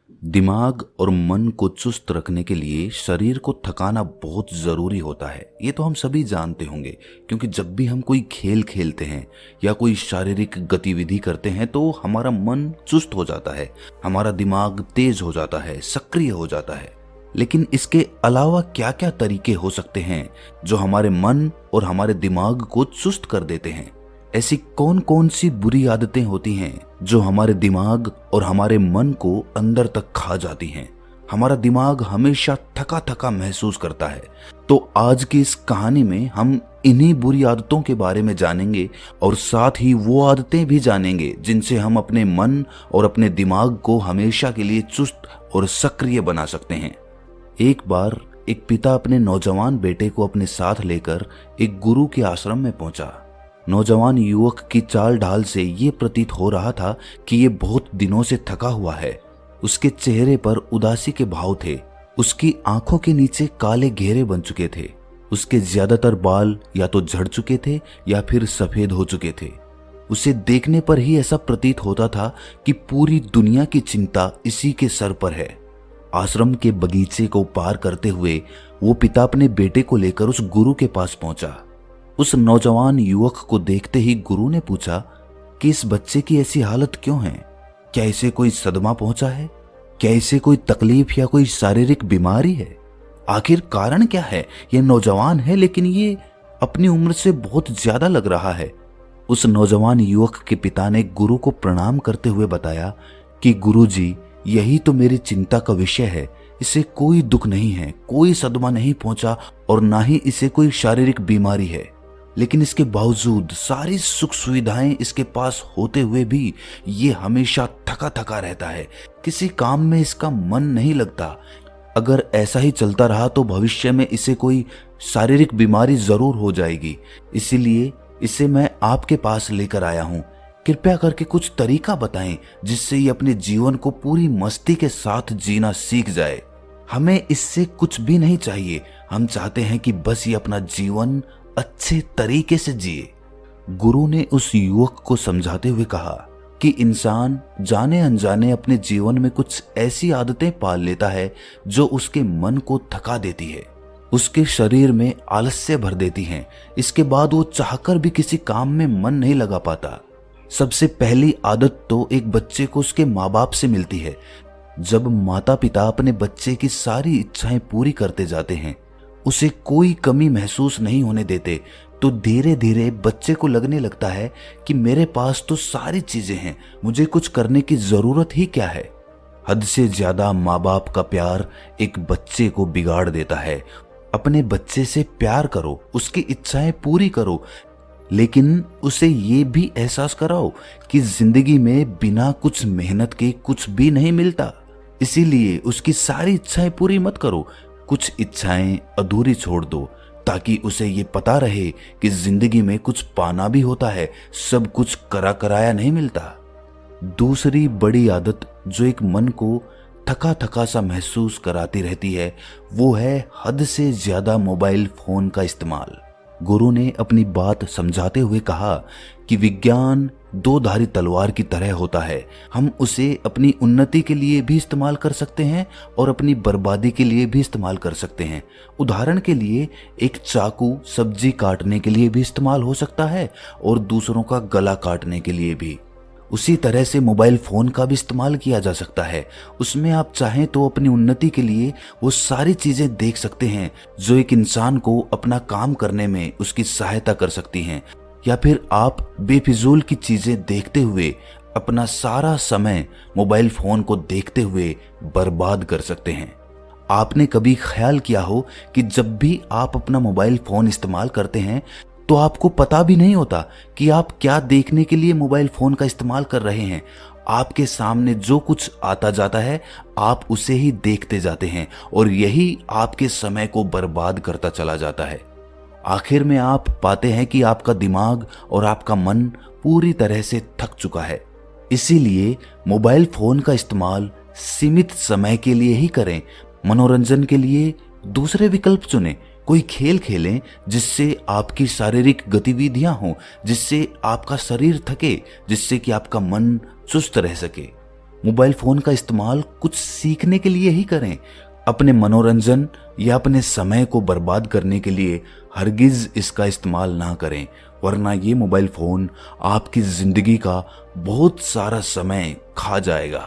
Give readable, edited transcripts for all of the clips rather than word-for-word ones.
दिमाग और मन को चुस्त रखने के लिए शरीर को थकाना बहुत ज़रूरी होता है। ये तो हम सभी जानते होंगे, क्योंकि जब भी हम कोई खेल खेलते हैं या कोई शारीरिक गतिविधि करते हैं तो हमारा मन चुस्त हो जाता है, हमारा दिमाग तेज हो जाता है, सक्रिय हो जाता है। लेकिन इसके अलावा क्या क्या तरीके हो सकते हैं जो हमारे मन और हमारे दिमाग को चुस्त कर देते हैं? ऐसी कौन कौन सी बुरी आदतें होती हैं जो हमारे दिमाग और हमारे मन को अंदर तक खा जाती हैं? हमारा दिमाग हमेशा थका थका महसूस करता है। तो आज की इस कहानी में हम इन्हीं बुरी आदतों के बारे में जानेंगे और साथ ही वो आदतें भी जानेंगे जिनसे हम अपने मन और अपने दिमाग को हमेशा के लिए चुस्त और सक्रिय बना सकते हैं। एक बार एक पिता अपने नौजवान बेटे को अपने साथ लेकर एक गुरु के आश्रम में पहुंचा। नौजवान युवक की चाल ढाल से ये प्रतीत हो रहा था कि ये बहुत दिनों से थका हुआ है। उसके चेहरे पर उदासी के भाव थे। उसकी आंखों के नीचे काले घेरे बन चुके थे। उसके ज्यादातर बाल या तो झड़ चुके थे या फिर सफेद हो चुके थे। उसे देखने पर ही ऐसा प्रतीत होता था कि पूरी दुनिया की चिंता इसी के सर पर है। आश्रम के बगीचे को पार करते हुए वो पिता अपने बेटे को लेकर उस गुरु के पास पहुंचा। उस नौजवान युवक को देखते ही गुरु ने पूछा कि इस बच्चे की ऐसी हालत क्यों है? क्या इसे कोई सदमा पहुंचा है? क्या इसे कोई तकलीफ या कोई शारीरिक बीमारी है? आखिर कारण क्या है? यह नौजवान है लेकिन ये अपनी उम्र से बहुत ज्यादा लग रहा है। उस नौजवान युवक के पिता ने गुरु को प्रणाम करते हुए बताया कि गुरुजी, यही तो मेरी चिंता का विषय है। इसे कोई दुख नहीं है, कोई सदमा नहीं पहुंचा और ना ही इसे कोई शारीरिक बीमारी है। लेकिन इसके बावजूद सारी सुख सुविधाएं इसके पास होते हुए भी ये हमेशा थका थका रहता है। किसी काम में इसका मन नहीं लगता। अगर ऐसा ही चलता रहा तो भविष्य में इसे कोई शारीरिक बीमारी जरूर हो जाएगी। इसीलिए इसे मैं आपके पास लेकर आया हूं। कृपया करके कुछ तरीका बताएं जिससे ये अपने जीवन को पूरी मस्ती के साथ जीना सीख जाए। हमें इससे कुछ भी नहीं चाहिए। हम चाहते हैं कि बस ये अपना जीवन अच्छे तरीके से जिए। गुरु ने उस युवक को समझाते हुए कहा कि इंसान जाने अनजाने अपने जीवन में कुछ ऐसी आदतें पाल लेता है जो उसके मन को थका देती है, उसके शरीर में आलस्य भर देती हैं। इसके बाद वो चाहकर भी किसी काम में मन नहीं लगा पाता। सबसे पहली आदत तो एक बच्चे को उसके माँ बाप से मिलती है। जब माता पिता अपने बच्चे की सारी इच्छाएं पूरी करते जाते हैं, उसे कोई कमी महसूस नहीं होने देते, तो धीरे धीरे बच्चे को लगने लगता है कि मेरे पास तो सारी चीजें हैं, मुझे कुछ करने की जरूरत ही क्या है। हद से ज्यादा माँ बाप का प्यार एक बच्चे को बिगाड़ देता है। अपने बच्चे से प्यार करो, उसकी इच्छाएं पूरी करो, लेकिन उसे ये भी एहसास कराओ कि जिंदगी में बिना कुछ मेहनत के कुछ भी नहीं मिलता। इसीलिए उसकी सारी इच्छाएं पूरी मत करो, कुछ इच्छाएं अधूरी छोड़ दो, ताकि उसे ये पता रहे कि जिंदगी में कुछ पाना भी होता है, सब कुछ करा कराया नहीं मिलता। दूसरी बड़ी आदत जो एक मन को थका थका सा महसूस कराती रहती है, वो है हद से ज्यादा मोबाइल फोन का इस्तेमाल। गुरु ने अपनी बात समझाते हुए कहा कि विज्ञान दो धारी तलवार की तरह होता है। हम उसे अपनी उन्नति के लिए भी इस्तेमाल कर सकते हैं और अपनी बर्बादी के लिए भी इस्तेमाल कर सकते हैं। उदाहरण के लिए एक चाकू सब्जी काटने के लिए भी इस्तेमाल हो सकता है और दूसरों का गला काटने के लिए भी। उसी तरह से मोबाइल फोन का भी इस्तेमाल किया जा सकता है। उसमें आप चाहें तो अपनी उन्नति के लिए वो सारी चीजें देख सकते हैं जो एक इंसान को अपना काम करने में उसकी सहायता कर सकती हैं, या फिर आप बेफिजूल की चीजें देखते हुए अपना सारा समय मोबाइल फोन को देखते हुए बर्बाद कर सकते हैं। आपने कभी ख्याल किया हो कि जब भी आप अपना मोबाइल फोन इस्तेमाल करते हैं तो आपको पता भी नहीं होता कि आप क्या देखने के लिए मोबाइल फोन का इस्तेमाल कर रहे हैं। आपके सामने जो कुछ आता जाता है आप उसे ही देखते जाते हैं और यही आपके समय को बर्बाद करता चला जाता है। आखिर में आप पाते हैं कि आपका दिमाग और आपका मन पूरी तरह से थक चुका है। इसीलिए मोबाइल फोन का इस्तेमाल सीमित समय के लिए ही करें। मनोरंजन के लिए दूसरे विकल्प चुनें। कोई खेल खेलें जिससे आपकी शारीरिक गतिविधियां हों, जिससे आपका शरीर थके, जिससे कि आपका मन चुस्त रह सके। मोबाइल फ़ोन का इस्तेमाल कुछ सीखने के लिए ही करें। अपने मनोरंजन या अपने समय को बर्बाद करने के लिए हरगिज़ इसका इस्तेमाल ना करें, वरना ये मोबाइल फ़ोन आपकी ज़िंदगी का बहुत सारा समय खा जाएगा।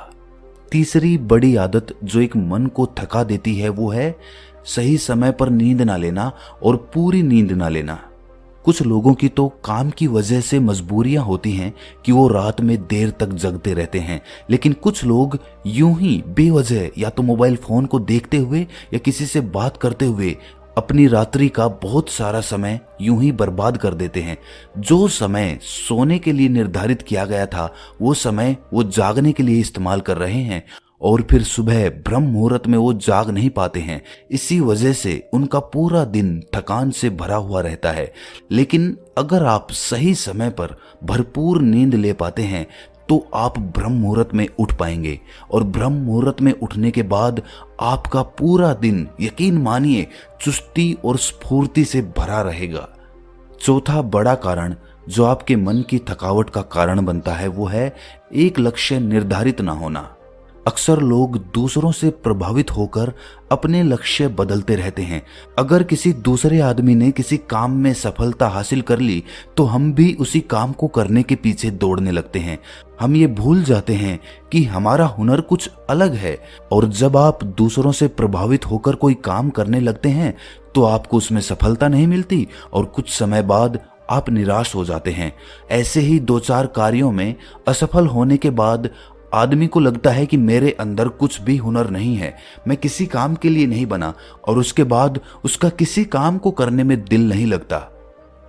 तीसरी बड़ी आदत जो एक मन को थका देती है वो है सही समय पर नींद ना लेना और पूरी नींद ना लेना। कुछ लोगों की तो काम की वजह से मजबूरियां होती हैं कि वो रात में देर तक जगते रहते हैं, लेकिन कुछ लोग यूं ही बेवजह या तो मोबाइल फोन को देखते हुए या किसी से बात करते हुए अपनी रात्रि का बहुत सारा समय यूं ही बर्बाद कर देते हैं। जो समय सोने के लिए निर्धारित किया गया था वो समय वो जागने के लिए इस्तेमाल कर रहे हैं और फिर सुबह ब्रह्म मुहूर्त में वो जाग नहीं पाते हैं। इसी वजह से उनका पूरा दिन थकान से भरा हुआ रहता है। लेकिन अगर आप सही समय पर भरपूर नींद ले पाते हैं तो आप ब्रह्म मुहूर्त में उठ पाएंगे और ब्रह्म मुहूर्त में उठने के बाद आपका पूरा दिन यकीन मानिए चुस्ती और स्फूर्ति से भरा रहेगा। चौथा बड़ा कारण जो आपके मन की थकावट का कारण बनता है वो है एक लक्ष्य निर्धारित ना होना। अक्सर लोग दूसरों से प्रभावित होकर अपने लक्ष्य बदलते रहते हैं। अगर किसी दूसरे आदमी ने किसी काम में सफलता हासिल कर ली तो हम भी उसी काम को करने के पीछे दौड़ने लगते हैं। हम ये भूल जाते हैं कि हमारा हुनर कुछ अलग है और जब आप दूसरों से प्रभावित होकर कोई काम करने लगते हैं तो आपको उसमें सफलता नहीं मिलती और कुछ समय बाद आप निराश हो जाते हैं। ऐसे ही 2-4 कार्यों में असफल होने के बाद आदमी को लगता है कि मेरे अंदर कुछ भी हुनर नहीं है, मैं किसी काम के लिए नहीं बना, और उसके बाद उसका किसी काम को करने में दिल नहीं लगता।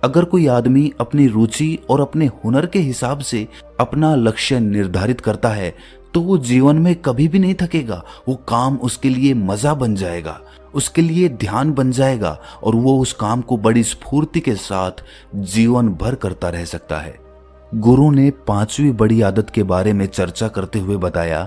अगर कोई आदमी अपनी रुचि और अपने हुनर के हिसाब से अपना लक्ष्य निर्धारित करता है तो वो जीवन में कभी भी नहीं थकेगा। वो काम उसके लिए मजा बन जाएगा, उसके लिए ध्यान बन जाएगा और वो उस काम को बड़ी स्फूर्ति के साथ जीवन भर करता रह सकता है। गुरु ने 5वीं बड़ी आदत के बारे में चर्चा करते हुए बताया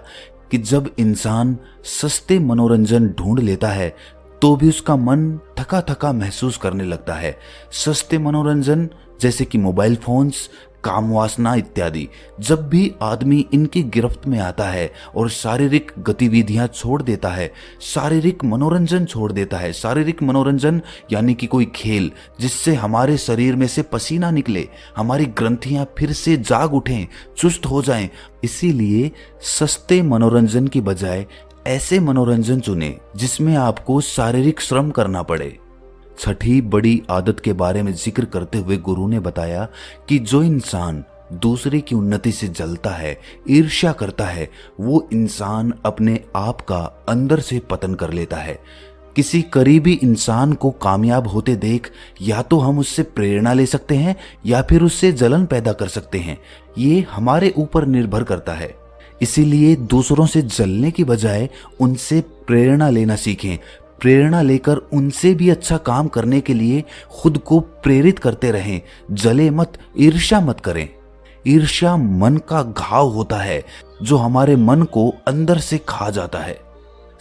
कि जब इंसान सस्ते मनोरंजन ढूंढ लेता है तो भी उसका मन थका थका महसूस करने लगता है। सस्ते मनोरंजन जैसे कि मोबाइल फोन्स, काम वासना इत्यादि, जब भी आदमी इनकी गिरफ्त में आता है और शारीरिक गतिविधियां छोड़ देता है, शारीरिक मनोरंजन छोड़ देता है, शारीरिक मनोरंजन यानी कि कोई खेल जिससे हमारे शरीर में से पसीना निकले, हमारी ग्रंथियां फिर से जाग उठें, चुस्त हो जाएं, इसीलिए सस्ते मनोरंजन की बजाय ऐसे मनोरंजन चुने जिसमें आपको शारीरिक श्रम करना पड़े। छठी बड़ी आदत के बारे में जिक्र करते हुए गुरु ने बताया कि जो इंसान दूसरे की उन्नति से जलता है, ईर्ष्या करता है, वो इंसान अपने आप का अंदर से पतन कर लेता है। किसी करीबी इंसान को कामयाब होते देख या तो हम उससे प्रेरणा ले सकते हैं या फिर उससे जलन पैदा कर सकते हैं। ये हमारे ऊपर निर्भर करता है। इसीलिए दूसरों से जलने की बजाय उनसे प्रेरणा लेना सीखें। प्रेरणा लेकर उनसे भी अच्छा काम करने के लिए खुद को प्रेरित करते रहें। जले मत, ईर्ष्या मत करें। ईर्ष्या मन का घाव होता है जो हमारे मन को अंदर से खा जाता है।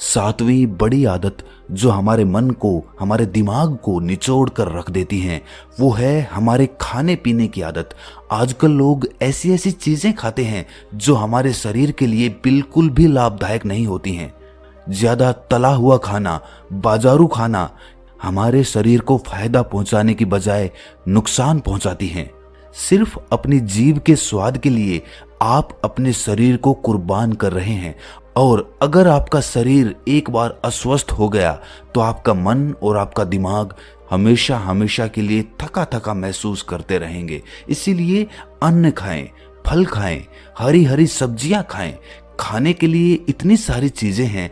7वीं बड़ी आदत जो हमारे मन को, हमारे दिमाग को निचोड़ कर रख देती है वो है हमारे खाने पीने की आदत। आजकल लोग ऐसी ऐसी चीजें खाते हैं जो हमारे शरीर के लिए बिल्कुल भी लाभदायक नहीं होती हैं। ज्यादा तला हुआ खाना, बाजारू खाना हमारे शरीर को फायदा पहुंचाने की बजाय नुकसान पहुंचाती हैं। सिर्फ अपनी जीभ के स्वाद के लिए आप अपने शरीर को कुर्बान कर रहे हैं और अगर आपका शरीर एक बार अस्वस्थ हो गया तो आपका मन और आपका दिमाग हमेशा हमेशा के लिए थका थका महसूस करते रहेंगे। इसीलिए अन्न खाएं, फल खाएं, हरी हरी सब्जियां खाएं। खाने के लिए इतनी सारी चीजें हैं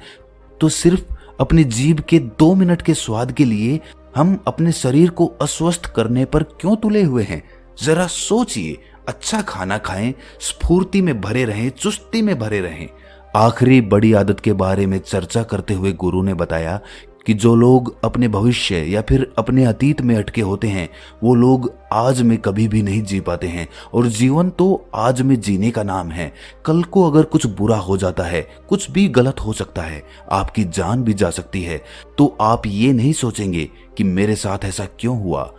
तो सिर्फ अपनी जीभ के 2 मिनट के स्वाद के लिए हम अपने शरीर को अस्वस्थ करने पर क्यों तुले हुए हैं? जरा सोचिए। अच्छा खाना खाएं, स्फूर्ति में भरे रहें, चुस्ती में भरे रहें। आखिरी बड़ी आदत के बारे में चर्चा करते हुए गुरु ने बताया कि जो लोग अपने भविष्य या फिर अपने अतीत में अटके होते हैं वो लोग आज में कभी भी नहीं जी पाते हैं और जीवन तो आज में जीने का नाम है। कल को अगर कुछ बुरा हो जाता है, कुछ भी गलत हो सकता है, आपकी जान भी जा सकती है, तो आप ये नहीं सोचेंगे कि मेरे साथ ऐसा क्यों हुआ।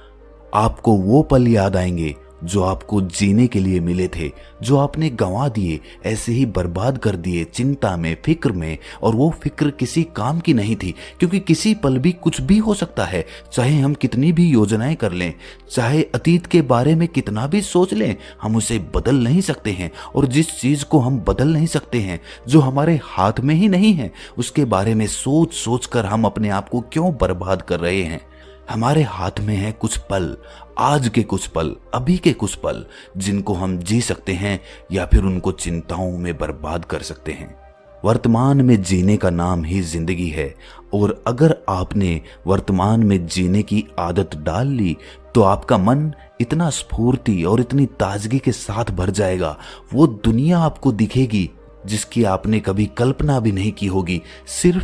आपको वो पल याद आएंगे, जो आपको जीने के लिए मिले थे, जो आपने गंवा दिए, ऐसे ही बर्बाद कर दिए चिंता में, फिक्र में। और वो फिक्र किसी काम की नहीं थी, क्योंकि किसी पल भी कुछ भी हो सकता है। चाहे हम कितनी भी योजनाएं कर लें, चाहे अतीत के बारे में कितना भी सोच लें, हम उसे बदल नहीं सकते हैं। और जिस चीज को हम बदल नहीं सकते हैं, जो हमारे हाथ में ही नहीं है, उसके बारे में सोच सोच कर हम अपने आप को क्यों बर्बाद कर रहे हैं। हमारे हाथ में है कुछ पल, आज के कुछ पल, अभी के कुछ पल, जिनको हम जी सकते हैं या फिर उनको चिंताओं में बर्बाद कर सकते हैं। वर्तमान में जीने का नाम ही जिंदगी है। और अगर आपने वर्तमान में जीने की आदत डाल ली, तो आपका मन इतना स्फूर्ति और इतनी ताजगी के साथ भर जाएगा। वो दुनिया आपको दिखेगी जिसकी आपने कभी कल्पना भी नहीं की होगी, सिर्फ